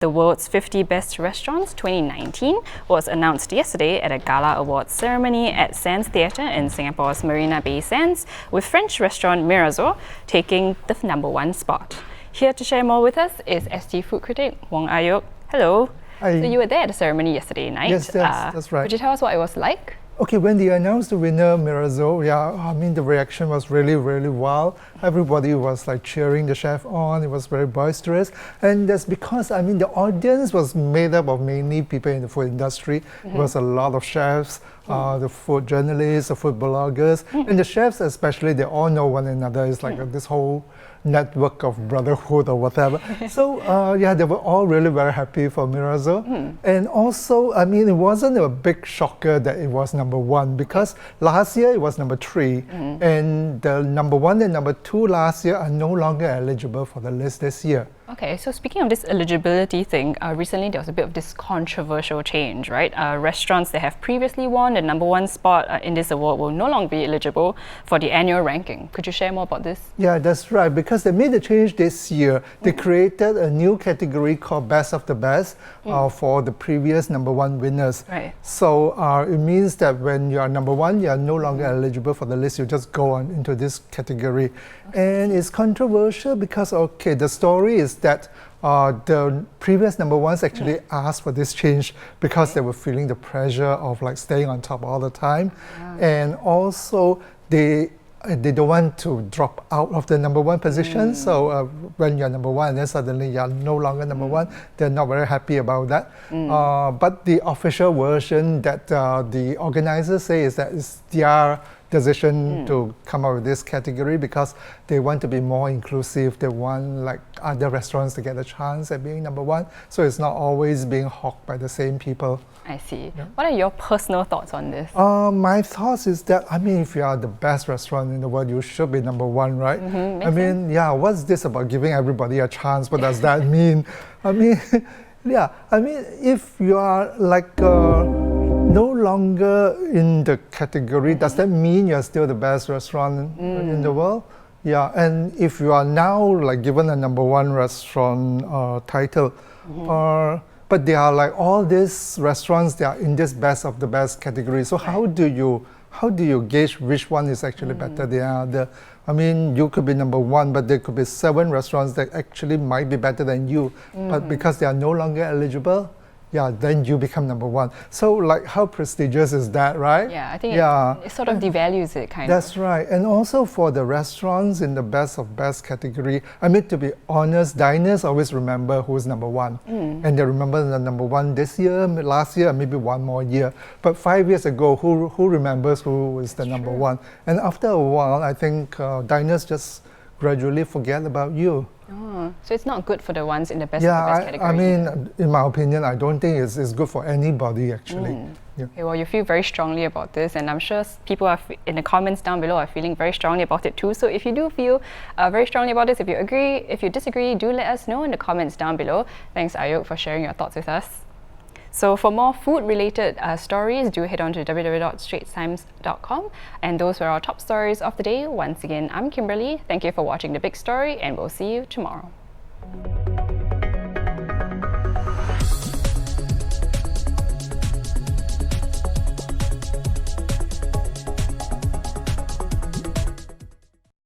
The world's 50 best restaurants 2019 was announced yesterday at a gala awards ceremony at Sands Theatre in Singapore's Marina Bay Sands, with French restaurant Mirazor taking the #1 spot. Here to share more with us is ST food critic Wong Ah Yoke. Hello. Hi. So you were there at the ceremony yesterday night. Yes, that's right. Could you tell us what it was like? Okay, when they announced the winner, Mirazor, the reaction was really, really wild. Everybody was like cheering the chef on. It was very boisterous. And that's because, the audience was made up of mainly people in the food industry. There was a lot of chefs, the food journalists, the food bloggers. And the chefs especially, they all know one another. It's like this whole network of brotherhood or whatever. So they were all really very happy for Mirazor. And also, it wasn't a big shocker that it was #1 because last year it was #3, and the #1 and #2 last year are no longer eligible for the list this year. Okay, so speaking of this eligibility thing, recently there was a bit of this controversial change, right? Restaurants that have previously won the #1 spot in this award will no longer be eligible for the annual ranking. Could you share more about this? Yeah, that's right, because they made a change this year. They created a new category called Best of the Best for the previous #1 winners. Right. So it means that when you are #1, you are no longer eligible for the list. You just go on into this category. And it's controversial because, the story is that the previous #1s actually asked for this change because they were feeling the pressure of like staying on top all the time. And also they don't want to drop out of the #1 position. So when you're #1 and then suddenly you're no longer #1, they're not very happy about that. But the official version that the organizers say is that it's their decision to come up with this category because they want to be more inclusive. They want like other restaurants to get a chance at being #1. So it's not always being hawked by the same people. I see. Yeah. What are your personal thoughts on this? My thoughts is that, if you are the best restaurant in the world, you should be #1, right? What's this about giving everybody a chance? What does that mean? If you are like no longer in the category, does that mean you're still the best restaurant in the world? Yeah, and if you are now like given a #1 restaurant title, but there are like all these restaurants that are in this best of the best category. So how do you gauge which one is actually better than the other? You could be #1, but there could be 7 restaurants that actually might be better than you, but because they are no longer eligible, then you become #1. So like how prestigious is that, right? Yeah, I think it sort of devalues it kind of. That's right. And also for the restaurants in the best of best category, to be honest, diners always remember who's #1. And they remember the #1 this year, last year, maybe one more year. But 5 years ago, who remembers who is the #1? And after a while, I think diners just gradually forget about you. So it's not good for the ones in the best of the best category. In my opinion, I don't think it's good for anybody actually. Okay, well, you feel very strongly about this, and I'm sure people are in the comments down below are feeling very strongly about it too. So if you do feel very strongly about this, if you agree, if you disagree, do let us know in the comments down below. Thanks, Ah Yoke, for sharing your thoughts with us. So for more food-related stories, do head on to www.straitstimes.com. And those were our top stories of the day. Once again, I'm Kimberly. Thank you for watching The Big Story, and we'll see you tomorrow.